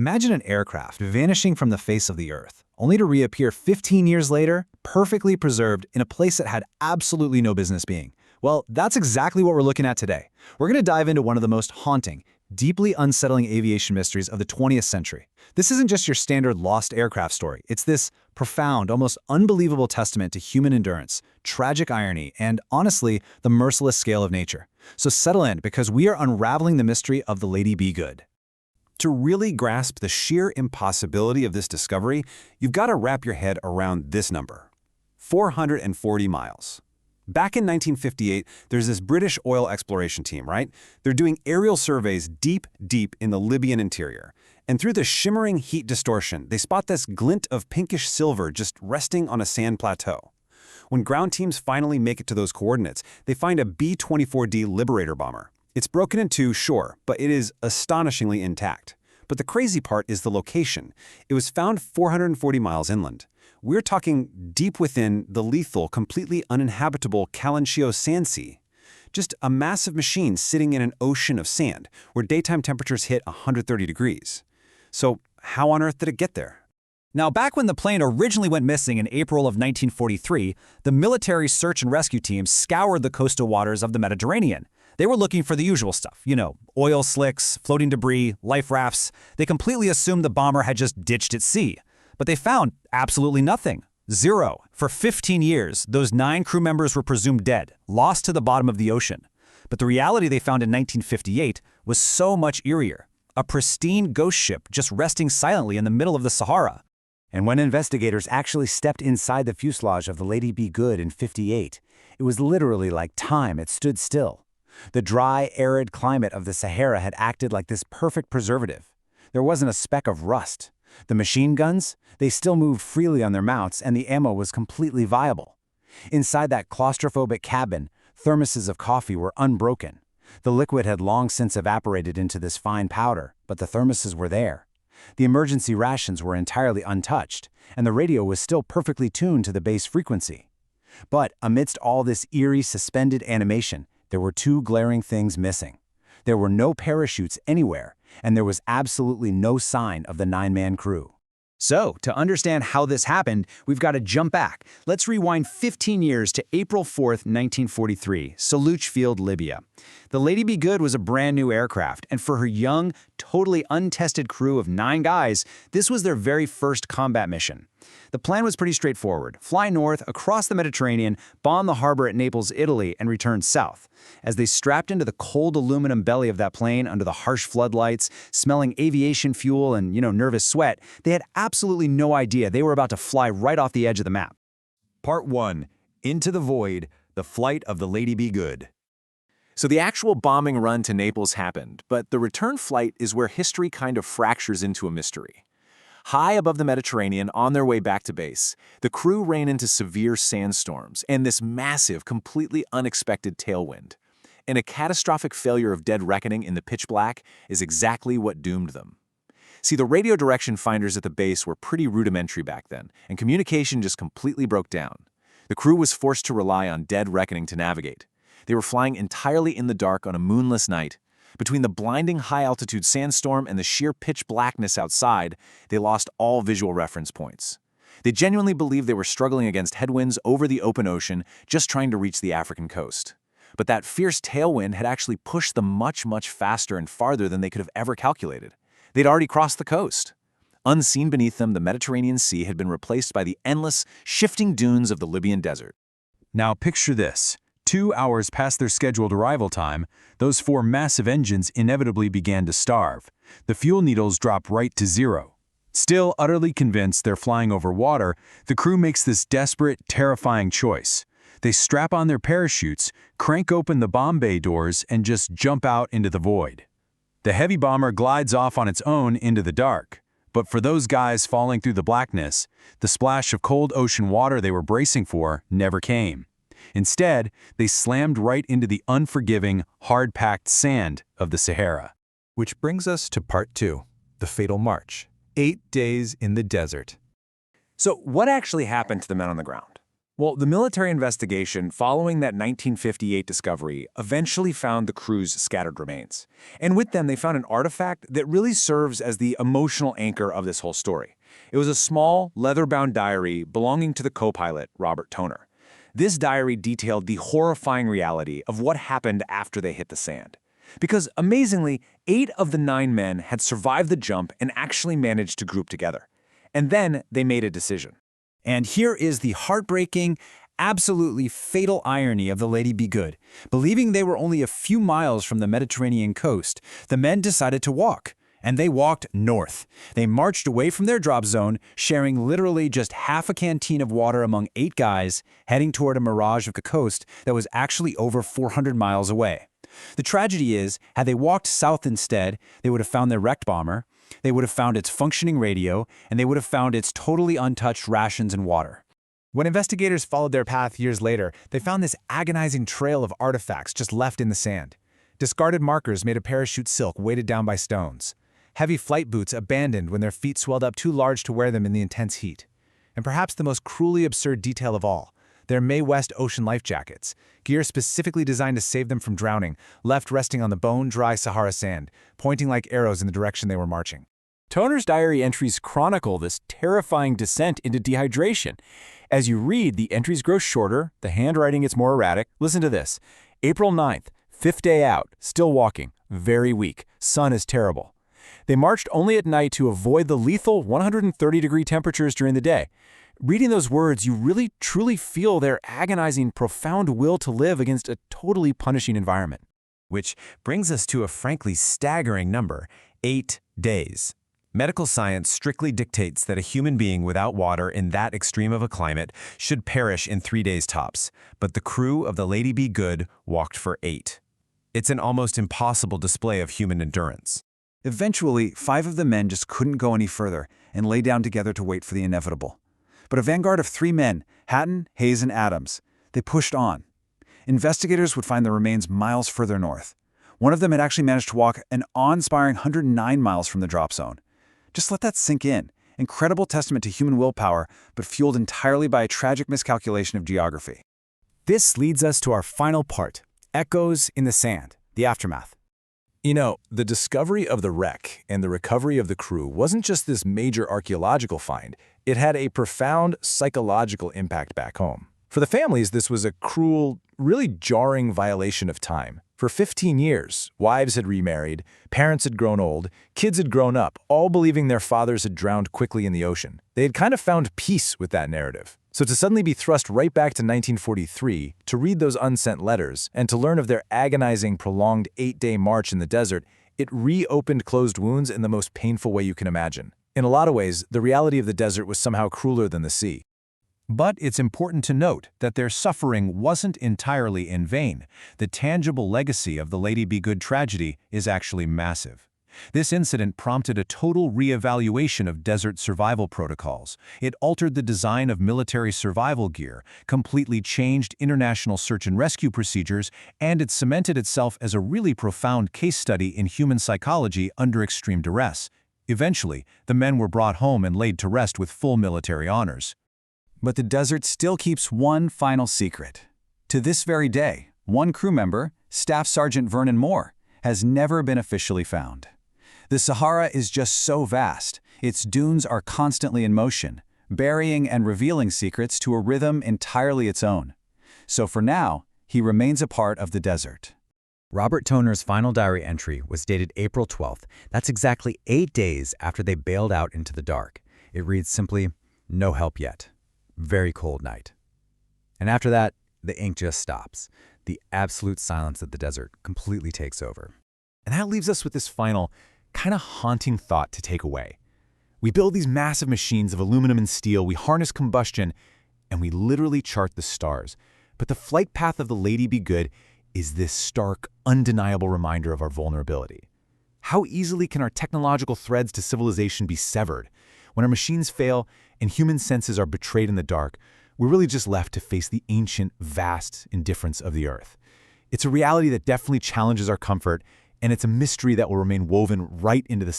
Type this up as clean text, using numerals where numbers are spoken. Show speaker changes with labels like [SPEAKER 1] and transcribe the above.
[SPEAKER 1] Imagine an aircraft vanishing from the face of the Earth, only to reappear 15 years later, perfectly preserved in a place that had absolutely no business being. Well, that's exactly what we're looking at today. We're going to dive into one of the most haunting, deeply unsettling aviation mysteries of the 20th century. This isn't just your standard lost aircraft story. It's this profound, almost unbelievable testament to human endurance, tragic irony, and, honestly, the merciless scale of nature. So settle in, because we are unraveling the mystery of the Lady Be Good.
[SPEAKER 2] To really grasp the sheer impossibility of this discovery, you've got to wrap your head around this number: 440 miles. Back in 1958, there's this British oil exploration team, right? They're doing aerial surveys deep in the Libyan interior. And through the shimmering heat distortion, they spot this glint of pinkish silver just resting on a sand plateau. When ground teams finally make it to those coordinates, they find a B-24D Liberator bomber. It's broken in two, sure, but it is astonishingly intact. But the crazy part is the location. It was found 440 miles inland. We're talking deep within the lethal, completely uninhabitable Kalanchio Sand Sea. Just a massive machine sitting in an ocean of sand, where daytime temperatures hit 130 degrees. So how on earth did it get there?
[SPEAKER 3] Now, back when the plane originally went missing in April of 1943, the military search and rescue teams scoured the coastal waters of the Mediterranean. They were looking for the usual stuff, oil slicks, floating debris, life rafts. They completely assumed the bomber had just ditched at sea. But they found absolutely nothing. Zero. For 15 years, those 9 crew members were presumed dead, lost to the bottom of the ocean. But the reality they found in 1958 was so much eerier. A pristine ghost ship just resting silently in the middle of the Sahara.
[SPEAKER 4] And when investigators actually stepped inside the fuselage of the Lady Be Good in '58, it was literally like time had stood still. The dry, arid climate of the Sahara had acted like this perfect preservative. There wasn't a speck of rust. The machine guns, they still moved freely on their mounts, and the ammo was completely viable. Inside that claustrophobic cabin, thermoses of coffee were unbroken. The liquid had long since evaporated into this fine powder, but the thermoses were there. The emergency rations were entirely untouched, and the radio was still perfectly tuned to the base frequency. But amidst all this eerie, suspended animation, there were 2 glaring things missing. There were no parachutes anywhere, and there was absolutely no sign of the 9-man crew.
[SPEAKER 1] So, to understand how this happened, we've got to jump back. Let's rewind 15 years to April 4th, 1943, Saluch Field, Libya. The Lady Be Good was a brand new aircraft, and for her young, totally untested crew of 9 guys, this was their very first combat mission. The plan was pretty straightforward: fly north, across the Mediterranean, bomb the harbor at Naples, Italy, and return south. As they strapped into the cold aluminum belly of that plane under the harsh floodlights, smelling aviation fuel and, nervous sweat, they had absolutely no idea they were about to fly right off the edge of the map.
[SPEAKER 2] Part 1. Into the Void, the Flight of the Lady Be Good. So the actual bombing run to Naples happened, but the return flight is where history kind of fractures into a mystery. High above the Mediterranean, on their way back to base, the crew ran into severe sandstorms and this massive, completely unexpected tailwind. And a catastrophic failure of dead reckoning in the pitch black is exactly what doomed them. See, the radio direction finders at the base were pretty rudimentary back then, and communication just completely broke down. The crew was forced to rely on dead reckoning to navigate. They were flying entirely in the dark on a moonless night. Between the blinding high-altitude sandstorm and the sheer pitch blackness outside, they lost all visual reference points. They genuinely believed they were struggling against headwinds over the open ocean, just trying to reach the African coast. But that fierce tailwind had actually pushed them much faster and farther than they could have ever calculated. They'd already crossed the coast. Unseen beneath them, the Mediterranean Sea had been replaced by the endless, shifting dunes of the Libyan desert.
[SPEAKER 5] Now picture this. 2 hours past their scheduled arrival time, those 4 massive engines inevitably began to starve. The fuel needles dropped right to zero. Still utterly convinced they're flying over water, the crew makes this desperate, terrifying choice. They strap on their parachutes, crank open the bomb bay doors, and just jump out into the void. The heavy bomber glides off on its own into the dark. But for those guys falling through the blackness, the splash of cold ocean water they were bracing for never came. Instead, they slammed right into the unforgiving, hard-packed sand of the Sahara.
[SPEAKER 6] Which brings us to Part 2, the fatal march. 8 days in the desert.
[SPEAKER 2] So what actually happened to the men on the ground? Well, the military investigation following that 1958 discovery eventually found the crew's scattered remains. And with them, they found an artifact that really serves as the emotional anchor of this whole story. It was a small, leather-bound diary belonging to the co-pilot, Robert Toner. This diary detailed the horrifying reality of what happened after they hit the sand. Because, amazingly, 8 of the 9 men had survived the jump and actually managed to group together. And then they made a decision.
[SPEAKER 1] And here is the heartbreaking, absolutely fatal irony of the Lady Be Good. Believing they were only a few miles from the Mediterranean coast, the men decided to walk. And they walked north. They marched away from their drop zone, sharing literally just half a canteen of water among 8 guys, heading toward a mirage of the coast that was actually over 400 miles away. The tragedy is, had they walked south instead, they would have found their wrecked bomber, they would have found its functioning radio, and they would have found its totally untouched rations and water.
[SPEAKER 6] When investigators followed their path years later, they found this agonizing trail of artifacts just left in the sand. Discarded markers made of parachute silk weighted down by stones. Heavy flight boots abandoned when their feet swelled up too large to wear them in the intense heat. And perhaps the most cruelly absurd detail of all, their Mae West ocean life jackets, gear specifically designed to save them from drowning, left resting on the bone-dry Sahara sand, pointing like arrows in the direction they were marching.
[SPEAKER 5] Toner's diary entries chronicle this terrifying descent into dehydration. As you read, the entries grow shorter, the handwriting gets more erratic. Listen to this. April 9th, 5th day out, still walking, very weak, sun is terrible. They marched only at night to avoid the lethal 130-degree temperatures during the day. Reading those words, you really truly feel their agonizing, profound will to live against a totally punishing environment.
[SPEAKER 4] Which brings us to a frankly staggering number, 8 days. Medical science strictly dictates that a human being without water in that extreme of a climate should perish in 3 days tops, but the crew of the Lady Be Good walked for 8. It's an almost impossible display of human endurance.
[SPEAKER 1] Eventually, 5 of the men just couldn't go any further and lay down together to wait for the inevitable. But a vanguard of 3 men, Hatton, Hayes, and Adams, they pushed on. Investigators would find the remains miles further north. One of them had actually managed to walk an awe-inspiring 109 miles from the drop zone. Just let that sink in. Incredible testament to human willpower, but fueled entirely by a tragic miscalculation of geography.
[SPEAKER 3] This leads us to our final part, echoes in the sand, the aftermath.
[SPEAKER 6] You know, the discovery of the wreck and the recovery of the crew wasn't just this major archaeological find. It had a profound psychological impact back home. For the families, this was a cruel, really jarring violation of time. For 15 years, wives had remarried, parents had grown old, kids had grown up, all believing their fathers had drowned quickly in the ocean. They had kind of found peace with that narrative. So to suddenly be thrust right back to 1943, to read those unsent letters, and to learn of their agonizing, prolonged 8-day march in the desert, it reopened closed wounds in the most painful way you can imagine. In a lot of ways, the reality of the desert was somehow crueler than the sea.
[SPEAKER 5] But it's important to note that their suffering wasn't entirely in vain. The tangible legacy of the Lady Be Good tragedy is actually massive. This incident prompted a total reevaluation of desert survival protocols. It altered the design of military survival gear, completely changed international search and rescue procedures, and it cemented itself as a really profound case study in human psychology under extreme duress. Eventually, the men were brought home and laid to rest with full military honors.
[SPEAKER 1] But the desert still keeps one final secret. To this very day, one crew member, Staff Sergeant Vernon Moore, has never been officially found. The Sahara is just so vast, its dunes are constantly in motion, burying and revealing secrets to a rhythm entirely its own. So for now, he remains a part of the desert.
[SPEAKER 4] Robert Toner's final diary entry was dated April 12th. That's exactly 8 days after they bailed out into the dark. It reads simply, "No help yet. Very cold night." And after that, the ink just stops. The absolute silence of the desert completely takes over.
[SPEAKER 6] And that leaves us with this final, kind of haunting thought to take away. We build these massive machines of aluminum and steel, we harness combustion, and we literally chart the stars. But the flight path of the Lady Be Good is this stark, undeniable reminder of our vulnerability. How easily can our technological threads to civilization be severed? When our machines fail and human senses are betrayed in the dark, we're really just left to face the ancient, vast indifference of the earth. It's a reality that definitely challenges our comfort, and it's a mystery that will remain woven right into the